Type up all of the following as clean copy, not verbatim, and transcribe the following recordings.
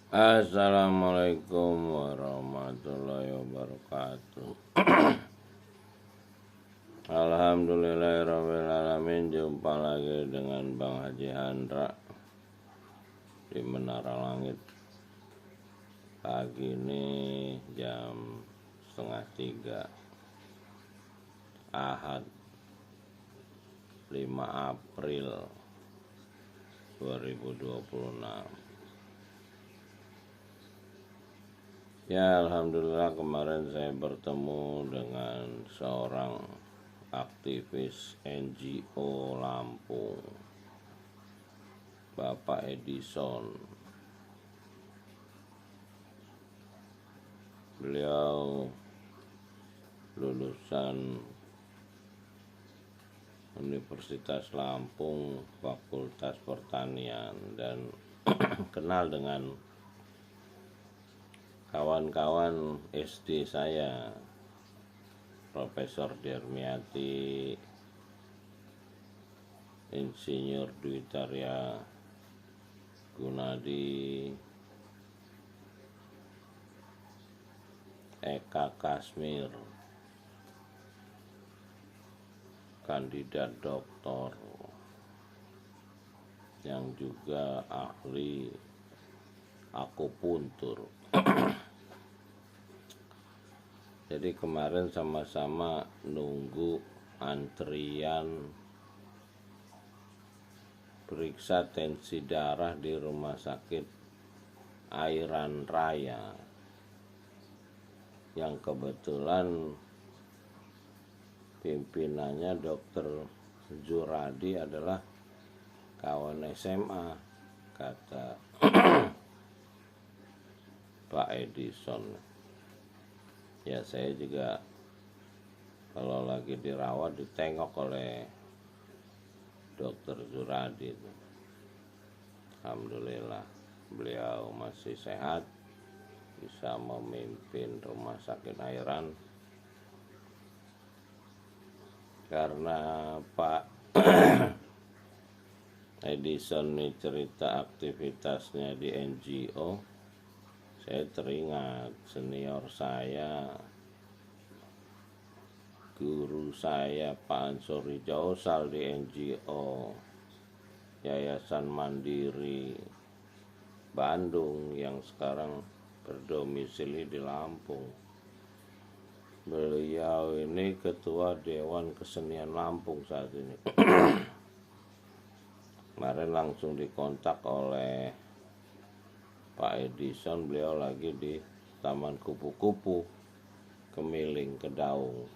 Assalamualaikum warahmatullahi wabarakatuh. Alhamdulillahirrahmanirrahim. Jumpa lagi dengan Bang Haji Handra di Menara Langit. Pagi ini jam 2:30 Ahad 5 April 2026. Ya, alhamdulillah kemarin saya bertemu dengan seorang aktivis NGO Lampung, Bapak Edison. Beliau lulusan Universitas Lampung, Fakultas Pertanian, dan kenal dengan kawan-kawan SD saya, Profesor Dermiati, Insinyur Dwi Tarya Gunadi, Eka Kasmir, kandidat doktor yang juga ahli akupuntur. Jadi kemarin sama-sama nunggu antrian periksa tensi darah di Rumah Sakit Airan Raya, yang kebetulan pimpinannya Dr. Zuradi adalah kawan SMA, kata Pak Edison. Ya, saya juga kalau lagi dirawat ditengok oleh Dr. Zuradi. Alhamdulillah beliau masih sehat, bisa memimpin Rumah Sakit Airan. Karena Pak Edison ini cerita aktivitasnya di NGO, saya teringat senior saya, guru saya Pak Ansori Jausal di NGO Yayasan Mandiri Bandung yang sekarang berdomisili di Lampung. Beliau ini ketua Dewan Kesenian Lampung saat ini. Kemarin langsung dikontak oleh Pak Edison, beliau lagi di Taman Kupu-Kupu Kemiling Kedaung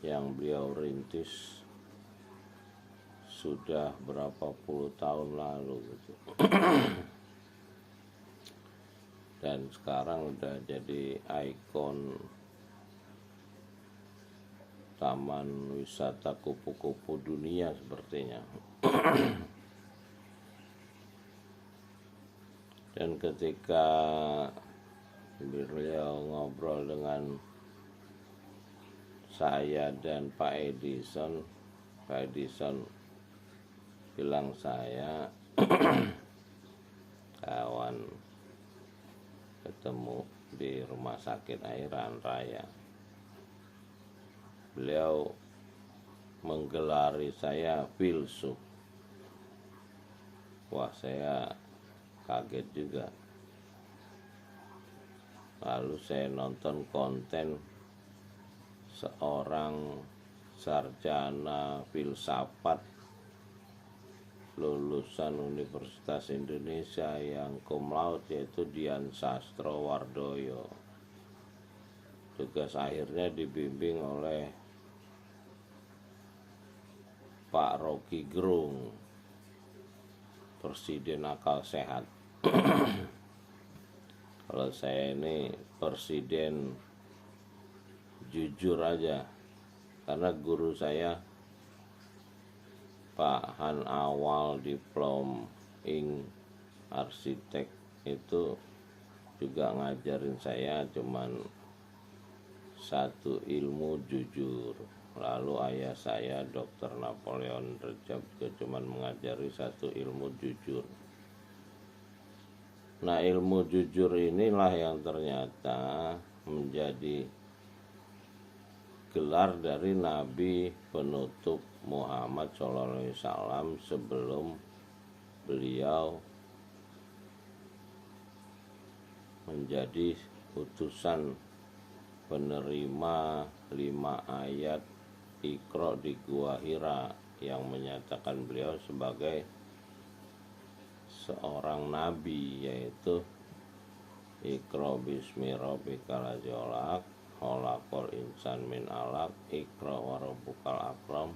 yang beliau rintis sudah berapa puluh tahun lalu gitu. Dan sekarang udah jadi ikon taman wisata kupu-kupu dunia sepertinya. Dan ketika beliau ngobrol dengan saya dan Pak Edison bilang saya kawan ketemu di Rumah Sakit Airan Raya. Beliau menggelari saya filsuf. Wah, saya kaget juga. Lalu saya nonton konten seorang sarjana filsafat lulusan Universitas Indonesia yang cum laude, yaitu Dian Sastrowardoyo. Tugas akhirnya dibimbing oleh Pak Rocky Gerung, Presiden Akal Sehat. Kalau saya ini presiden jujur aja, karena guru saya Pak Han Awal, diplom ing arsitek, itu juga ngajarin saya cuman satu ilmu jujur. Lalu ayah saya Dr. Napoleon Rejab juga cuman mengajari satu ilmu jujur. Nah, ilmu jujur inilah yang ternyata menjadi gelar dari Nabi penutup Muhammad SAW sebelum beliau menjadi utusan penerima 5 ayat Iqra di Gua Hira yang menyatakan beliau sebagai seorang nabi, yaitu Iqra bismi rabbikal ladzi khalaq khalaqal insan min alaq Iqra wa rabbukal akram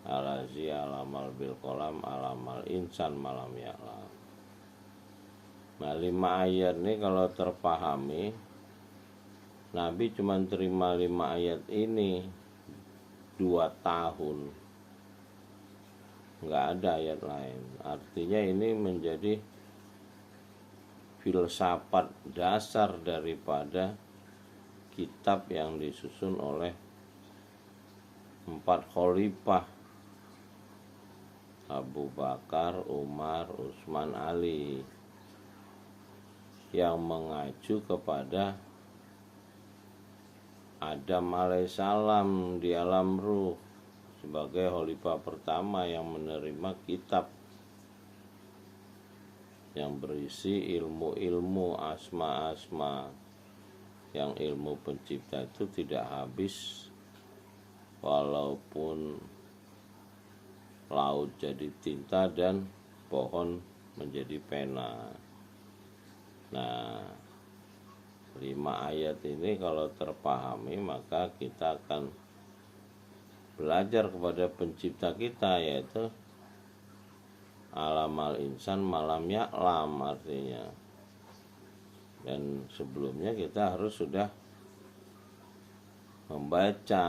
allazi alamal bil qalam alamal insan malam ya'lam. Nah, 5 ayat ini kalau terpahami, Nabi cuma terima 5 ayat ini 2 tahun, nggak ada ayat lain. Artinya ini menjadi filsafat dasar daripada kitab yang disusun oleh 4 khalifah, Abu Bakar, Umar, Utsman, Ali, yang mengacu kepada Adam alaihissalam di alam ruh sebagai khalifah pertama yang menerima kitab yang berisi ilmu-ilmu asma-asma, yang ilmu pencipta itu tidak habis walaupun laut jadi tinta dan pohon menjadi pena. Nah, 5 ayat ini kalau terpahami, maka kita akan belajar kepada pencipta kita, yaitu alamal insan malam ya'lam artinya. Dan sebelumnya kita harus sudah membaca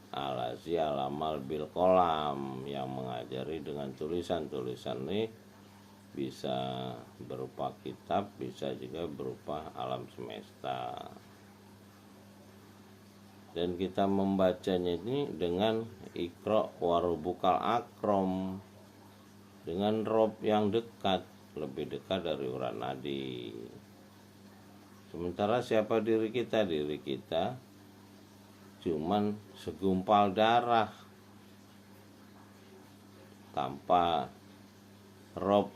alazi alamal bil qalam yang mengajari dengan tulisan-tulisan ini bisa berupa kitab, bisa juga berupa alam semesta. Dan kita membacanya ini dengan Iqra wa rabbukal akram, dengan rob yang dekat, lebih dekat dari urat nadi. Sementara siapa diri kita? Diri kita cuman segumpal darah tanpa rob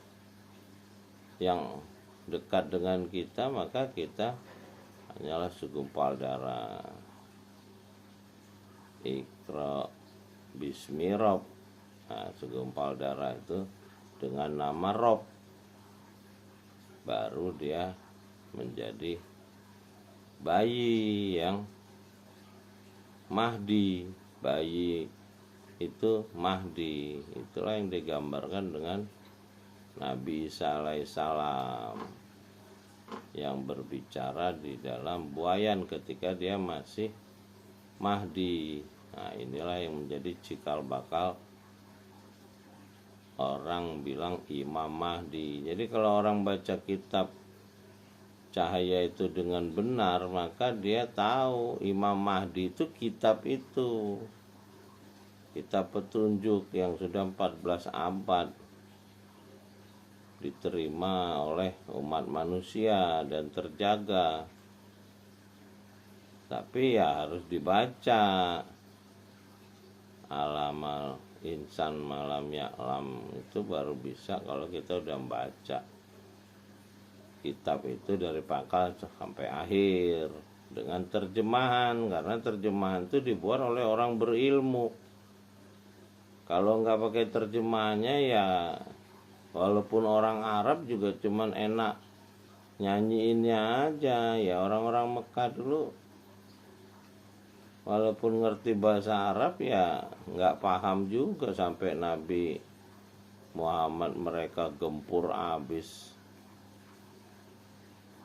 yang dekat dengan kita, maka kita hanyalah segumpal darah. Iqra bismi rob, nah, segumpal darah itu dengan nama rob, baru dia menjadi bayi yang Mahdi. Bayi itu Mahdi, itulah yang digambarkan dengan Nabi Isa alaihissalam yang berbicara di dalam buayan ketika dia masih Mahdi. Nah, inilah yang menjadi cikal bakal orang bilang Imam Mahdi. Jadi kalau orang baca kitab Cahaya itu dengan benar, maka dia tahu Imam Mahdi itu kitab itu, kitab petunjuk yang sudah 14 abad diterima oleh umat manusia dan terjaga. Tapi ya harus dibaca. Alamal insan malam ya'lam itu baru bisa kalau kita udah membaca kitab itu dari pangkal sampai akhir dengan terjemahan, karena terjemahan itu dibuat oleh orang berilmu. Kalau nggak pakai terjemahannya ya walaupun orang Arab juga cuman enak nyanyiinnya aja. Ya orang-orang Mekah dulu walaupun ngerti bahasa Arab ya nggak paham juga, sampai Nabi Muhammad mereka gempur abis,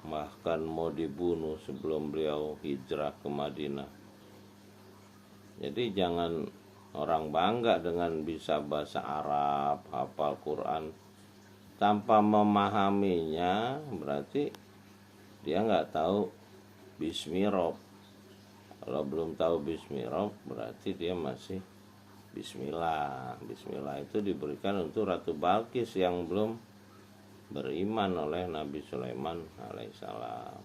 bahkan mau dibunuh sebelum beliau hijrah ke Madinah. Jadi jangan orang bangga dengan bisa bahasa Arab, hafal Quran tanpa memahaminya, berarti dia nggak tahu Bismillah. Kalau belum tahu Bismillah berarti dia masih Bismillah. Bismillah itu diberikan untuk Ratu Balkis yang belum beriman oleh Nabi Sulaiman alaihissalam.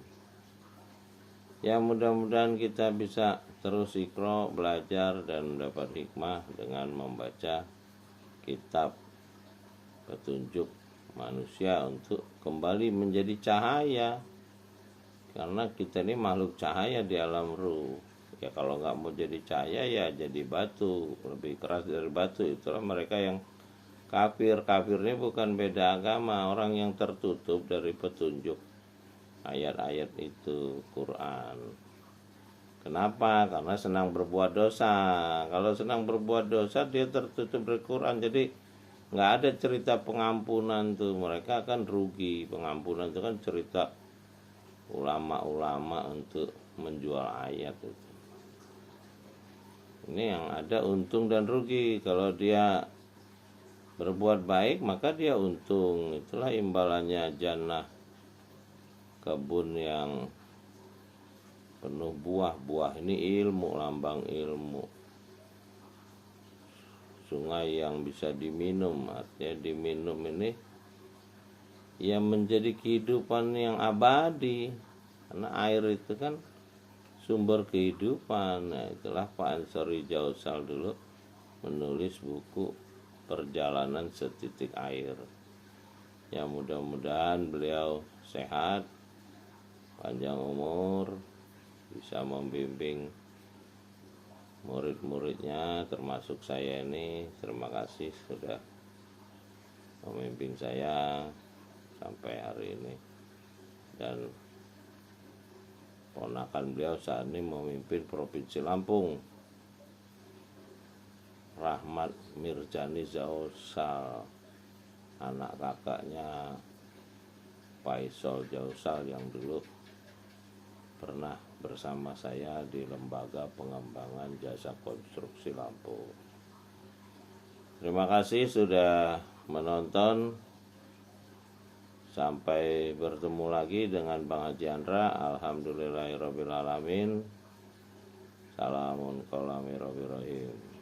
Ya, mudah-mudahan kita bisa terus iqra, belajar dan mendapat hikmah dengan membaca kitab petunjuk manusia untuk kembali menjadi cahaya. Karena kita ini makhluk cahaya di alam ruh. Ya kalau nggak mau jadi cahaya ya jadi batu, lebih keras dari batu. Itulah mereka yang kafir. Kafir ini bukan beda agama, orang yang tertutup dari petunjuk ayat-ayat itu Quran. Kenapa? Karena senang berbuat dosa. Kalau senang berbuat dosa dia tertutup dari Quran. Jadi nggak ada cerita pengampunan tuh. Mereka akan rugi. Pengampunan itu kan cerita ulama-ulama untuk menjual ayat itu. Ini yang ada untung dan rugi. Kalau dia berbuat baik maka dia untung. Itulah imbalannya jannah, kebun yang penuh buah-buah. Ini ilmu, lambang ilmu. Sungai yang bisa diminum, artinya diminum ini yang menjadi kehidupan yang abadi. Karena air itu kan sumber kehidupan. Nah, itulah Pak Ansori Jausal dulu menulis buku Perjalanan Setitik Air. Ya mudah-mudahan beliau sehat, panjang umur, bisa membimbing murid-muridnya termasuk saya ini. Terima kasih sudah memimpin saya sampai hari ini. Dan ponakan beliau saat ini memimpin Provinsi Lampung, Rahmat Mirjani Jausal, anak kakaknya Faisal Jausal yang dulu pernah bersama saya di Lembaga Pengembangan Jasa Konstruksi Lampung. Terima kasih sudah menonton. Sampai bertemu lagi dengan Bang Haji Andra. Alhamdulillahirrabbilalamin. Salamun qawlami rabbil rahim.